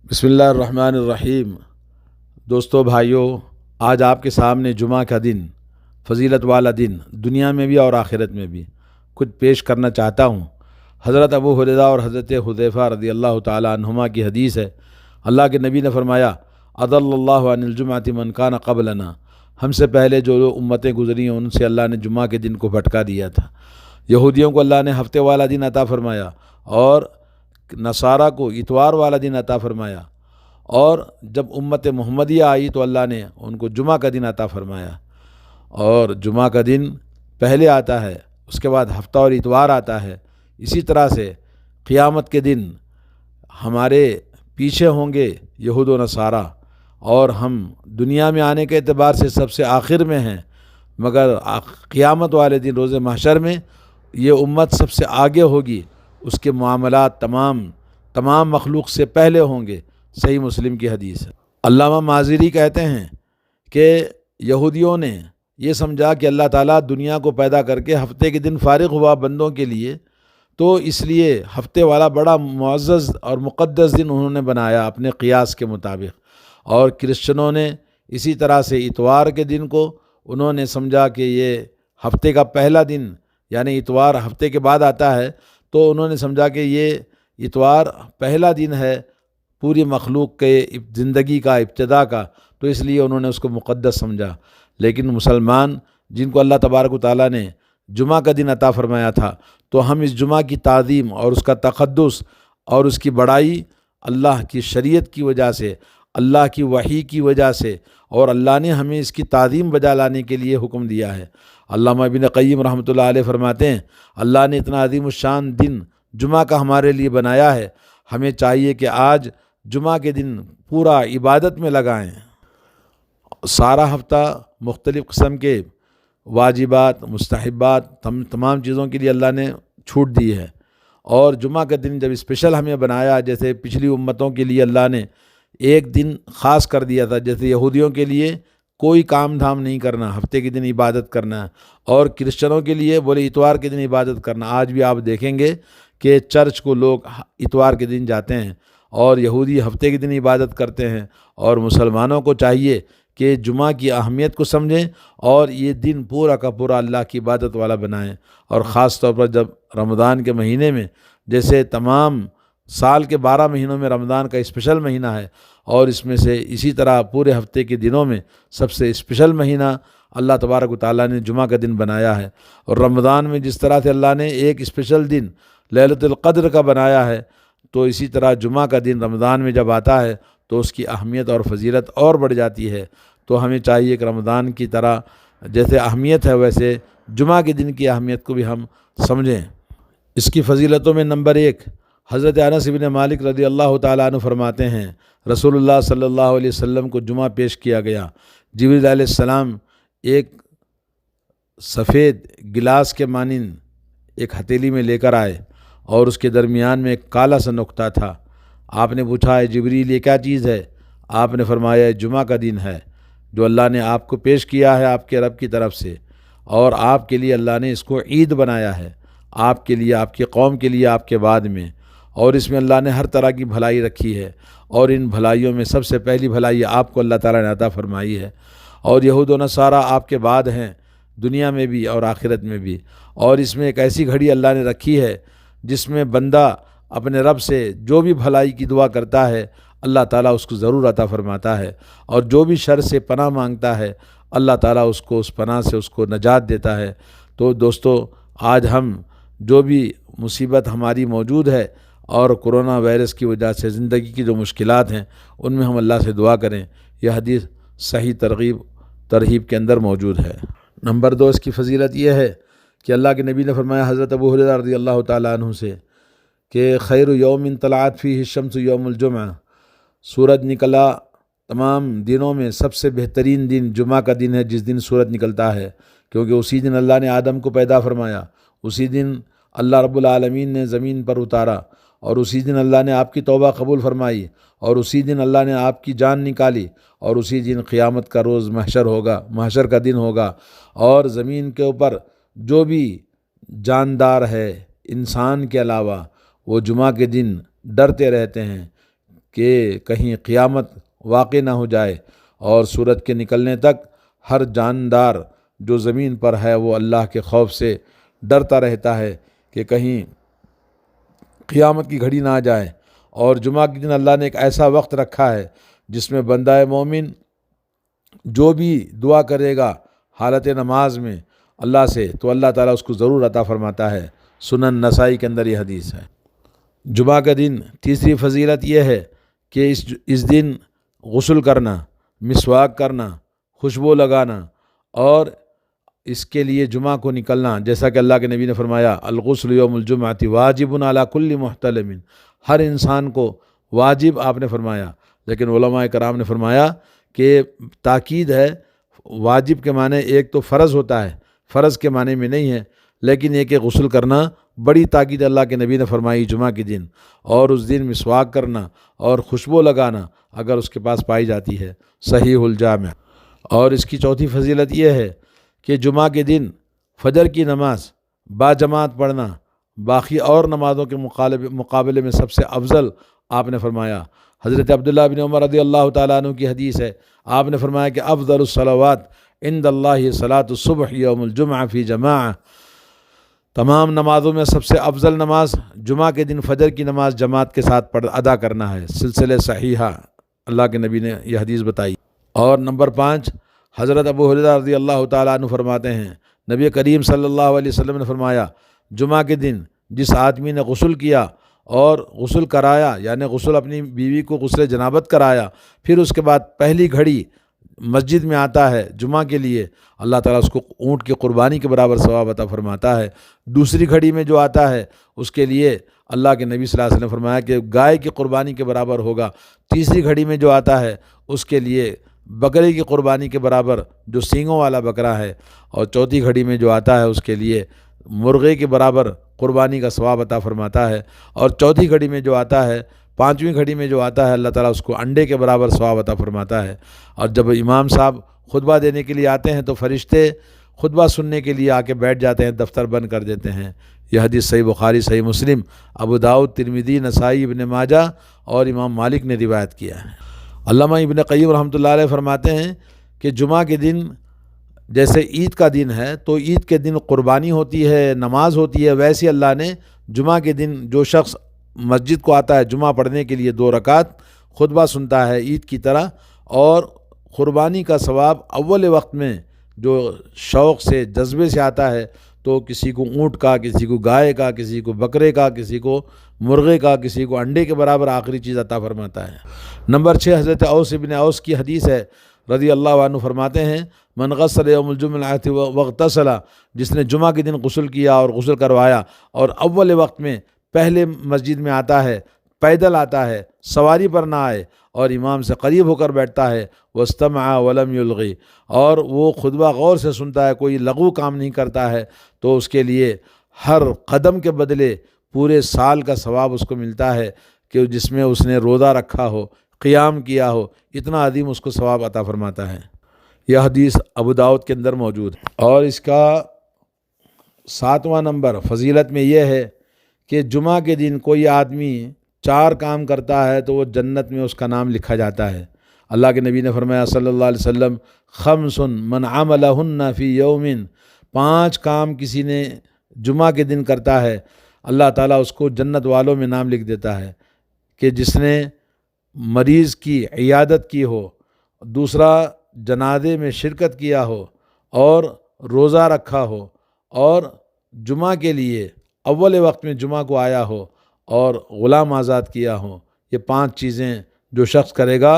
بسم اللہ الرحمن الرحیم۔ دوستو بھائیو، آج آپ کے سامنے جمعہ کا دن، فضیلت والا دن، دنیا میں بھی اور آخرت میں بھی کچھ پیش کرنا چاہتا ہوں۔ حضرت ابو ہریرہ اور حضرت حذیفہ رضی اللہ تعالی عنہما کی حدیث ہے۔ اللہ کے نبی نے فرمایا، اضل اللہ عن الجمعۃ من کان قبلنا، ہم سے پہلے جو امتیں گزری ہیں ان سے اللہ نے جمعہ کے دن کو بھٹکا دیا تھا۔ یہودیوں کو اللہ نے ہفتے والا دن عطا فرمایا اور نصارہ کو اتوار والا دن عطا فرمایا، اور جب امت محمدیہ آئی تو اللہ نے ان کو جمعہ کا دن عطا فرمایا۔ اور جمعہ کا دن پہلے آتا ہے، اس کے بعد ہفتہ اور اتوار آتا ہے۔ اسی طرح سے قیامت کے دن ہمارے پیچھے ہوں گے یہود و نصارہ، اور ہم دنیا میں آنے کے اعتبار سے سب سے آخر میں ہیں، مگر قیامت والے دن روز محشر میں یہ امت سب سے آگے ہوگی، اس کے معاملات تمام مخلوق سے پہلے ہوں گے۔ صحیح مسلم کی حدیث ہے۔ علامہ مازری کہتے ہیں کہ یہودیوں نے یہ سمجھا کہ اللہ تعالیٰ دنیا کو پیدا کر کے ہفتے کے دن فارغ ہوا بندوں کے لیے، تو اس لیے ہفتے والا بڑا معزز اور مقدس دن انہوں نے بنایا اپنے قیاس کے مطابق۔ اور کرسچنوں نے اسی طرح سے اتوار کے دن کو انہوں نے سمجھا کہ یہ ہفتے کا پہلا دن، یعنی اتوار ہفتے کے بعد آتا ہے، تو انہوں نے سمجھا کہ یہ اتوار پہلا دن ہے پوری مخلوق کے زندگی کا، ابتدا کا، تو اس لیے انہوں نے اس کو مقدس سمجھا۔ لیکن مسلمان جن کو اللہ تبارک و تعالیٰ نے جمعہ کا دن عطا فرمایا تھا، تو ہم اس جمعہ کی تعظیم اور اس کا تقدس اور اس کی بڑائی اللہ کی شریعت کی وجہ سے، اللہ کی وحی کی وجہ سے، اور اللہ نے ہمیں اس کی تعظیم بجا لانے کے لیے حکم دیا ہے۔ علامہ ابن قیم رحمۃ اللہ علیہ فرماتے ہیں، اللہ نے اتنا عظیم الشان دن جمعہ کا ہمارے لیے بنایا ہے، ہمیں چاہیے کہ آج جمعہ کے دن پورا عبادت میں لگائیں۔ سارا ہفتہ مختلف قسم کے واجبات، مستحبات، تمام چیزوں کے لیے اللہ نے چھوٹ دی ہے، اور جمعہ کا دن جب اسپیشل ہمیں بنایا، جیسے پچھلی امتوں کے لیے اللہ نے ایک دن خاص کر دیا تھا، جیسے یہودیوں کے لیے کوئی کام دھام نہیں کرنا، ہفتے کے دن عبادت کرنا، اور کرسچنوں کے لیے بولے اتوار کے دن عبادت کرنا۔ آج بھی آپ دیکھیں گے کہ چرچ کو لوگ اتوار کے دن جاتے ہیں، اور یہودی ہفتے کے دن عبادت کرتے ہیں، اور مسلمانوں کو چاہیے کہ جمعہ کی اہمیت کو سمجھیں اور یہ دن پورا کا پورا اللہ کی عبادت والا بنائیں۔ اور خاص طور پر جب رمضان کے مہینے میں، جیسے تمام سال کے 12 مہینوں میں رمضان کا اسپیشل مہینہ ہے، اور اس میں سے اسی طرح پورے ہفتے کے دنوں میں سب سے اسپیشل مہینہ اللہ تبارک و تعالیٰ نے جمعہ کا دن بنایا ہے۔ اور رمضان میں جس طرح سے اللہ نے ایک اسپیشل دن لیلۃ القدر کا بنایا ہے، تو اسی طرح جمعہ کا دن رمضان میں جب آتا ہے تو اس کی اہمیت اور فضیلت اور بڑھ جاتی ہے۔ تو ہمیں چاہیے کہ رمضان کی طرح جیسے اہمیت ہے، ویسے جمعہ کے دن کی اہمیت کو بھی ہم سمجھیں۔ اس کی فضیلتوں میں نمبر 1، حضرت انس بن مالک رضی اللہ تعالیٰ عنہ فرماتے ہیں، رسول اللہ صلی اللہ علیہ وسلم کو جمعہ پیش کیا گیا۔ جبریل علیہ السلام ایک سفید گلاس کے مانند ایک ہتھیلی میں لے کر آئے، اور اس کے درمیان میں ایک کالا سا نقطہ تھا۔ آپ نے پوچھا، ہے جبریل یہ کیا چیز ہے؟ آپ نے فرمایا، جمعہ کا دن ہے جو اللہ نے آپ کو پیش کیا ہے آپ کے رب کی طرف سے، اور آپ کے لیے اللہ نے اس کو عید بنایا ہے، آپ کے لیے، آپ کی قوم کے لیے، آپ کے بعد میں، اور اس میں اللہ نے ہر طرح کی بھلائی رکھی ہے، اور ان بھلائیوں میں سب سے پہلی بھلائی آپ کو اللہ تعالیٰ نے عطا فرمائی ہے۔ اور یہود و نصارہ آپ کے بعد ہیں دنیا میں بھی اور آخرت میں بھی، اور اس میں ایک ایسی گھڑی اللہ نے رکھی ہے جس میں بندہ اپنے رب سے جو بھی بھلائی کی دعا کرتا ہے اللہ تعالیٰ اس کو ضرور عطا فرماتا ہے، اور جو بھی شر سے پناہ مانگتا ہے اللہ تعالیٰ اس کو اس پناہ سے اس کو نجات دیتا ہے۔ تو دوستو، آج ہم جو بھی مصیبت ہماری موجود ہے اور کرونا وائرس کی وجہ سے زندگی کی جو مشکلات ہیں، ان میں ہم اللہ سے دعا کریں۔ یہ حدیث صحیح ترغیب کے اندر موجود ہے۔ نمبر 2، اس کی فضیلت یہ ہے کہ اللہ کے نبی نے فرمایا حضرت ابو ہریرہ رضی اللہ تعالیٰ عنہ سے کہ خیر یوم طلعت فیہ الشمس یوم الجمعہ، سورج نکلا تمام دنوں میں سب سے بہترین دن جمعہ کا دن ہے، جس دن سورج نکلتا ہے، کیونکہ اسی دن اللہ نے آدم کو پیدا فرمایا، اسی دن اللہ رب العالمین نے زمین پر اتارا، اور اسی دن اللہ نے آپ کی توبہ قبول فرمائی، اور اسی دن اللہ نے آپ کی جان نکالی، اور اسی دن قیامت کا روز محشر کا دن ہوگا، اور زمین کے اوپر جو بھی جاندار ہے انسان کے علاوہ، وہ جمعہ کے دن ڈرتے رہتے ہیں کہ کہیں قیامت واقع نہ ہو جائے، اور سورج کے نکلنے تک ہر جاندار جو زمین پر ہے وہ اللہ کے خوف سے ڈرتا رہتا ہے کہ کہیں قیامت کی گھڑی نہ آ جائے۔ اور جمعہ کے دن اللہ نے ایک ایسا وقت رکھا ہے جس میں بندہ مومن جو بھی دعا کرے گا حالت نماز میں اللہ سے، تو اللہ تعالیٰ اس کو ضرور عطا فرماتا ہے۔ سنن نسائی کے اندر یہ حدیث ہے۔ جمعہ کا دن تیسری فضیلت یہ ہے کہ اس دن غسل کرنا، مسواک کرنا، خوشبو لگانا، اور اس کے لیے جمعہ کو نکلنا، جیسا کہ اللہ کے نبی نے فرمایا الغسل یوم الجمعۃ واجب علی کل محتلم، ہر انسان کو واجب آپ نے فرمایا، لیکن علماء کرام نے فرمایا کہ تاکید ہے۔ واجب کے معنی ایک تو فرض ہوتا ہے، فرض کے معنی میں نہیں ہے، لیکن یہ کہ غسل کرنا بڑی تاکید اللہ کے نبی نے فرمائی جمعہ کے دن، اور اس دن مسواک کرنا اور خوشبو لگانا اگر اس کے پاس پائی جاتی ہے۔ صحیح الجامع۔ اور اس کی چوتھی فضیلت یہ ہے کہ جمعہ کے دن فجر کی نماز باجماعت پڑھنا باقی اور نمازوں کے مقابلے میں سب سے افضل آپ نے فرمایا۔ حضرت عبداللہ بن عمر رضی اللہ تعالیٰ عنہ کی حدیث ہے، آپ نے فرمایا کہ افضل الصلوات عند اللہ صلاۃ الصبح یوم الجمعہ فی جماعہ، تمام نمازوں میں سب سے افضل نماز جمعہ کے دن فجر کی نماز جماعت کے ساتھ ادا کرنا ہے۔ سلسلہ صحیحہ اللہ کے نبی نے یہ حدیث بتائی۔ اور نمبر 5، حضرت ابو ہریرہ رضی اللہ تعالیٰ عنہ فرماتے ہیں نبی کریم صلی اللہ علیہ وسلم نے فرمایا جمعہ کے دن جس آدمی نے غسل کیا اور غسل کرایا، یعنی غسل اپنی بیوی کو غسل جنابت کرایا، پھر اس کے بعد پہلی گھڑی مسجد میں آتا ہے جمعہ کے لیے، اللہ تعالیٰ اس کو اونٹ کی قربانی کے برابر ثواب عطا فرماتا ہے۔ دوسری گھڑی میں جو آتا ہے اس کے لیے اللہ کے نبی صلی اللہ علیہ وسلم نے فرمایا کہ گائے کی قربانی کے برابر ہوگا۔ تیسری گھڑی میں جو آتا ہے اس کے لیے بکرے کی قربانی کے برابر جو سینگوں والا بکرا ہے، اور چوتھی گھڑی میں جو آتا ہے اس کے لیے مرغے کے برابر قربانی کا ثواب عطا فرماتا ہے، اور چوتھی گھڑی میں جو آتا ہے، پانچویں گھڑی میں جو آتا ہے، اللہ تعالیٰ اس کو انڈے کے برابر ثواب عطا فرماتا ہے۔ اور جب امام صاحب خطبہ دینے کے لیے آتے ہیں تو فرشتے خطبہ سننے کے لیے آ کے بیٹھ جاتے ہیں، دفتر بند کر دیتے ہیں۔ یہ حدیث صحیح بخاری، صحیح مسلم، ابو داؤد، ترمذی، نسائی، ابن ماجہ اور امام مالک نے روایت کیا ہے۔ علامہ ابن قیم رحمۃ اللہ علیہ فرماتے ہیں کہ جمعہ کے دن جیسے عید کا دن ہے تو عید کے دن قربانی ہوتی ہے، نماز ہوتی ہے، ویسے اللہ نے جمعہ کے دن جو شخص مسجد کو آتا ہے جمعہ پڑھنے کے لیے 2 رکعت خطبہ سنتا ہے عید کی طرح، اور قربانی کا ثواب اول وقت میں جو شوق سے جذبے سے آتا ہے، تو کسی کو اونٹ کا، کسی کو گائے کا، کسی کو بکرے کا، کسی کو مرغے کا، کسی کو انڈے کے برابر آخری چیز عطا فرماتا ہے۔ نمبر 6، حضرت اوس ابن اوس کی حدیث ہے رضی اللہ عنہ فرماتے ہیں من غسل یوم الجمعۃ واغتسل، جس نے جمعہ کے دن غسل کیا اور غسل کروایا اور اول وقت میں پہلے مسجد میں آتا ہے، پیدل آتا ہے، سواری پر نہ آئے، اور امام سے قریب ہو کر بیٹھتا ہے، واستمع ولم یلغی، اور وہ خطبہ غور سے سنتا ہے، کوئی لغو کام نہیں کرتا ہے، تو اس کے لیے ہر قدم کے بدلے پورے سال کا ثواب اس کو ملتا ہے کہ جس میں اس نے روزہ رکھا ہو، قیام کیا ہو، اتنا عظیم اس کو ثواب عطا فرماتا ہے۔ یہ حدیث ابو داؤد کے اندر موجود ہے۔ اور اس کا 7واں نمبر فضیلت میں یہ ہے کہ جمعہ کے دن کوئی آدمی 4 کام کرتا ہے تو وہ جنت میں اس کا نام لکھا جاتا ہے۔ اللہ کے نبی نے فرمایا صلی اللہ علیہ وسلم خمس من عملہن فی یوم، 5 کام کسی نے جمعہ کے دن کرتا ہے اللہ تعالیٰ اس کو جنت والوں میں نام لکھ دیتا ہے، کہ جس نے مریض کی عیادت کی ہو، دوسرا جنازے میں شرکت کیا ہو، اور روزہ رکھا ہو، اور جمعہ کے لیے اول وقت میں جمعہ کو آیا ہو، اور غلام آزاد کیا ہو۔ یہ 5 چیزیں جو شخص کرے گا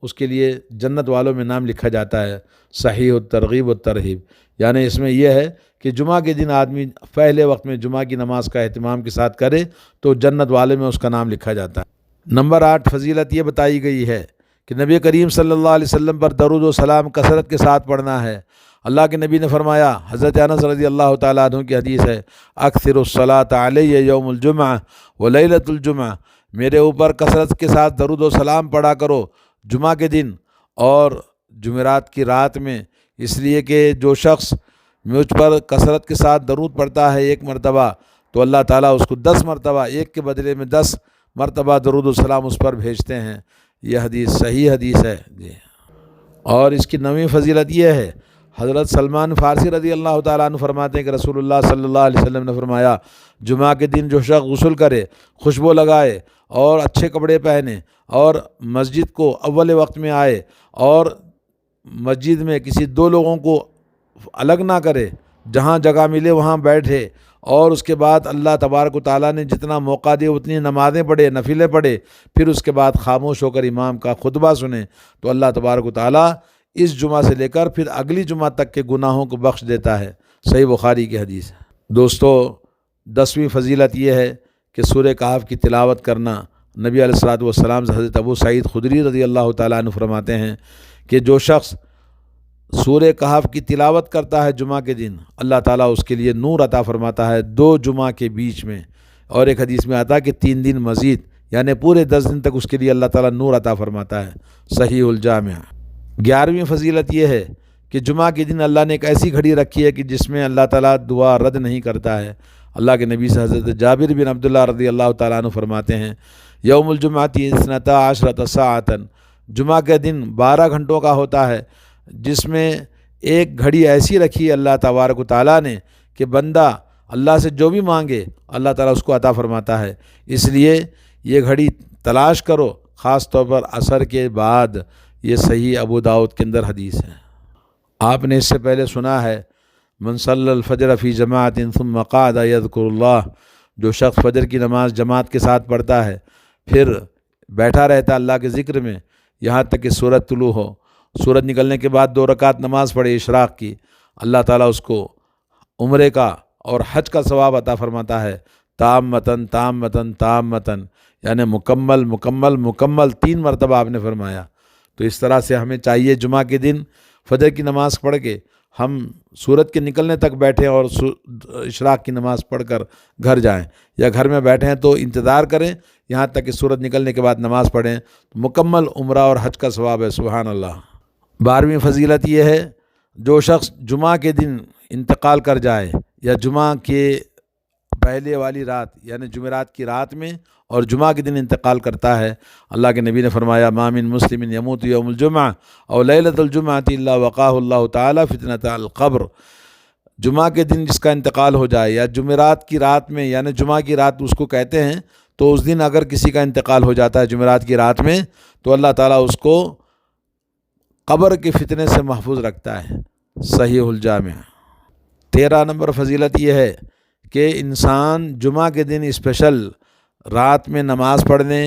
اس کے لیے جنت والوں میں نام لکھا جاتا ہے۔ صحیح الترغیب والترہیب، یعنی اس میں یہ ہے کہ جمعہ کے دن آدمی پہلے وقت میں جمعہ کی نماز کا اہتمام کے ساتھ کرے تو جنت والے میں اس کا نام لکھا جاتا ہے۔ نمبر 8 فضیلت یہ بتائی گئی ہے کہ نبی کریم صلی اللہ علیہ وسلم پر درود و سلام کثرت کے ساتھ پڑھنا ہے۔ اللہ کے نبی نے فرمایا، حضرت انس رضی اللہ تعالیٰ عنہ کی حدیث ہے، اکثر الصلاۃ علیہ یوم الجمعہ و لیلۃ الجمعہ، میرے اوپر کثرت کے ساتھ درود و سلام پڑھا کرو جمعہ کے دن اور جمعرات کی رات میں، اس لیے کہ جو شخص مجھ پر کثرت کے ساتھ درود پڑھتا ہے 1 مرتبہ تو اللہ تعالیٰ اس کو 10 مرتبہ، 1 کے بدلے میں 10 مرتبہ درود السلام اس پر بھیجتے ہیں۔ یہ حدیث صحیح حدیث ہے جی۔ اور اس کی نویں فضیلت یہ ہے، حضرت سلمان فارسی رضی اللہ تعالیٰ عنہ فرماتے ہیں کہ رسول اللہ صلی اللہ علیہ وسلم نے فرمایا، جمعہ کے دن جو شخص غسل کرے، خوشبو لگائے اور اچھے کپڑے پہنے اور مسجد کو اول وقت میں آئے اور مسجد میں کسی دو لوگوں کو الگ نہ کرے، جہاں جگہ ملے وہاں بیٹھے، اور اس کے بعد اللہ تبارک و تعالیٰ نے جتنا موقع دے اتنی نمازیں پڑھے، نفلیں پڑھے، پھر اس کے بعد خاموش ہو کر امام کا خطبہ سنیں، تو اللہ تبارک و تعالیٰ اس جمعہ سے لے کر پھر اگلی جمعہ تک کے گناہوں کو بخش دیتا ہے۔ صحیح بخاری کی حدیث ہے۔ دوستو، 10ویں فضیلت یہ ہے کہ سورہ کہف کی تلاوت کرنا۔ نبی علیہ الصلوۃ والسلام سے حضرت ابو سعید خدری رضی اللہ تعالیٰ عنہ فرماتے ہیں کہ جو شخص سورہ کہف کی تلاوت کرتا ہے جمعہ کے دن، اللہ تعالیٰ اس کے لیے نور عطا فرماتا ہے 2 جمعہ کے بیچ میں، اور ایک حدیث میں آتا ہے کہ 3 دن مزید، یعنی پورے 10 دن تک اس کے لیے اللہ تعالیٰ نور عطا فرماتا ہے۔ صحیح الجامع۔ 11ویں فضیلت یہ ہے کہ جمعہ کے دن اللہ نے ایک ایسی گھڑی رکھی ہے کہ جس میں اللہ تعالیٰ دعا رد نہیں کرتا ہے۔ اللہ کے نبی سے حضرت جابر بن عبداللہ رضی اللہ تعالیٰ عنہ فرماتے ہیں، یوم الجمعۃ 12 ساعۃ، جمعہ کے دن 12 گھنٹوں کا ہوتا ہے، جس میں ایک گھڑی ایسی رکھی اللہ تبارک و تعالیٰ نے کہ بندہ اللہ سے جو بھی مانگے اللہ تعالیٰ اس کو عطا فرماتا ہے۔ اس لیے یہ گھڑی تلاش کرو، خاص طور پر عصر کے بعد۔ یہ صحیح ابو داؤد کے اندر حدیث ہے۔ آپ نے اس سے پہلے سنا ہے، من صلی الفجر فی جماعت ثم قعد یذکر اللہ، جو شخص فجر کی نماز جماعت کے ساتھ پڑھتا ہے پھر بیٹھا رہتا اللہ کے ذکر میں یہاں تک کہ سورج طلوع ہو، سورج نکلنے کے بعد 2 رکعت نماز پڑھے اشراق کی، اللہ تعالیٰ اس کو عمرے کا اور حج کا ثواب عطا فرماتا ہے، تامتن تامتن تامتن، یعنی مکمل مکمل مکمل 3 مرتبہ آپ نے فرمایا۔ تو اس طرح سے ہمیں چاہیے جمعہ کے دن فجر کی نماز پڑھ کے ہم سورج کے نکلنے تک بیٹھیں اور اشراق کی نماز پڑھ کر گھر جائیں، یا گھر میں بیٹھے ہیں تو انتظار کریں یہاں تک کہ سورج نکلنے کے بعد نماز پڑھیں، تو مکمل عمرہ اور حج کا ثواب ہے۔ سبحان اللہ۔ 12ویں فضیلت یہ ہے، جو شخص جمعہ کے دن انتقال کر جائے یا جمعہ کے پہلے والی رات یعنی جمعرات کی رات میں اور جمعہ کے دن انتقال کرتا ہے، اللہ کے نبی نے فرمایا، ما من مسلم یموت یوم الجمعہ او لیلۃ الجمعۃ الا وقاہ اللہ تعالی فتنۃ القبر، جمعہ کے دن جس کا انتقال ہو جائے یا جمعرات کی رات میں، یعنی جمعہ کی رات اس کو کہتے ہیں، تو اس دن اگر کسی کا انتقال ہو جاتا ہے جمعرات کی رات میں تو اللہ تعالیٰ اس کو قبر کے فتنے سے محفوظ رکھتا ہے۔ صحیح الجامع۔ 13 نمبر فضیلت یہ ہے کہ انسان جمعہ کے دن اسپیشل رات میں نماز پڑھنے،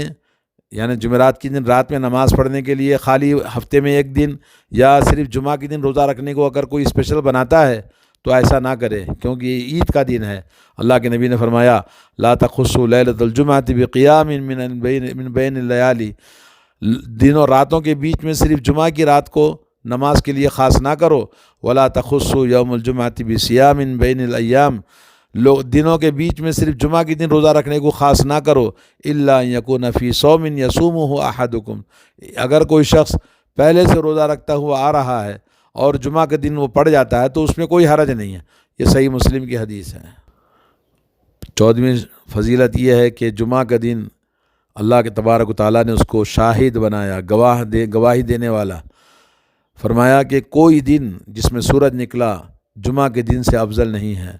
یعنی جمعرات کی دن رات میں نماز پڑھنے کے لیے خالی ہفتے میں 1 دن یا صرف جمعہ کے دن روزہ رکھنے کو اگر کوئی اسپیشل بناتا ہے تو ایسا نہ کرے، کیونکہ یہ عید کا دن ہے۔ اللہ کے نبی نے فرمایا، لا تخصوا لیلۃ الجمعۃ بقیام من بین اللیالی، دنوں راتوں کے بیچ میں صرف جمعہ کی رات کو نماز کے لیے خاص نہ کرو، ولا تخصوا یوم الجمعۃ بصیام من بین الایام، دنوں کے بیچ میں صرف جمعہ کے دن روزہ رکھنے کو خاص نہ کرو، الا ان یکون فی صوم یصومہ احدکم، اگر کوئی شخص پہلے سے روزہ رکھتا ہوا آ رہا ہے اور جمعہ کے دن وہ پڑ جاتا ہے تو اس میں کوئی حرج نہیں ہے۔ یہ صحیح مسلم کی حدیث ہے۔ 14ویں فضیلت یہ ہے کہ جمعہ کا دن اللہ کے تبارک و تعالیٰ نے اس کو شاہد بنایا، گواہی دینے والا۔ فرمایا کہ کوئی دن جس میں سورج نکلا جمعہ کے دن سے افضل نہیں ہے،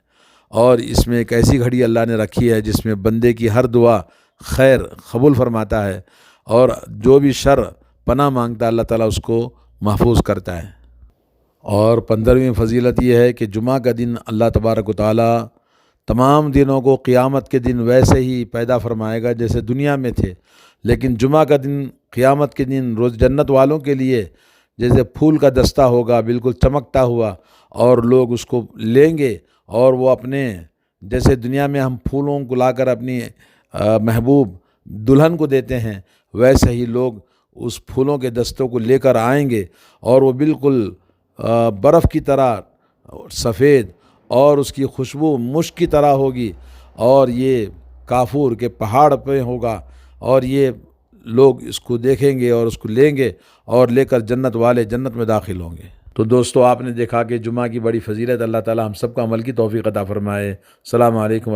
اور اس میں ایک ایسی گھڑی اللہ نے رکھی ہے جس میں بندے کی ہر دعا خیر قبول فرماتا ہے، اور جو بھی شر پناہ مانگتا ہے اللہ تعالیٰ اس کو محفوظ کرتا ہے۔ اور 15ویں فضیلت یہ ہے کہ جمعہ کا دن اللہ تبارک و تعالیٰ تمام دنوں کو قیامت کے دن ویسے ہی پیدا فرمائے گا جیسے دنیا میں تھے، لیکن جمعہ کا دن قیامت کے دن روز جنت والوں کے لیے جیسے پھول کا دستہ ہوگا، بالکل چمکتا ہوا، اور لوگ اس کو لیں گے اور وہ اپنے، جیسے دنیا میں ہم پھولوں کو لا کر اپنی محبوب دلہن کو دیتے ہیں، ویسے ہی لوگ اس پھولوں کے دستوں کو لے کر آئیں گے، اور وہ بالکل برف کی طرح سفید اور اس کی خوشبو مشک کی طرح ہوگی، اور یہ کافور کے پہاڑ پہ ہوگا، اور یہ لوگ اس کو دیکھیں گے اور اس کو لیں گے اور لے کر جنت والے جنت میں داخل ہوں گے۔ تو دوستو، آپ نے دیکھا کہ جمعہ کی بڑی فضیلت، اللہ تعالی ہم سب کو عمل کی توفیق عطا فرمائے۔ السلام علیکم ورحمۃ اللہ۔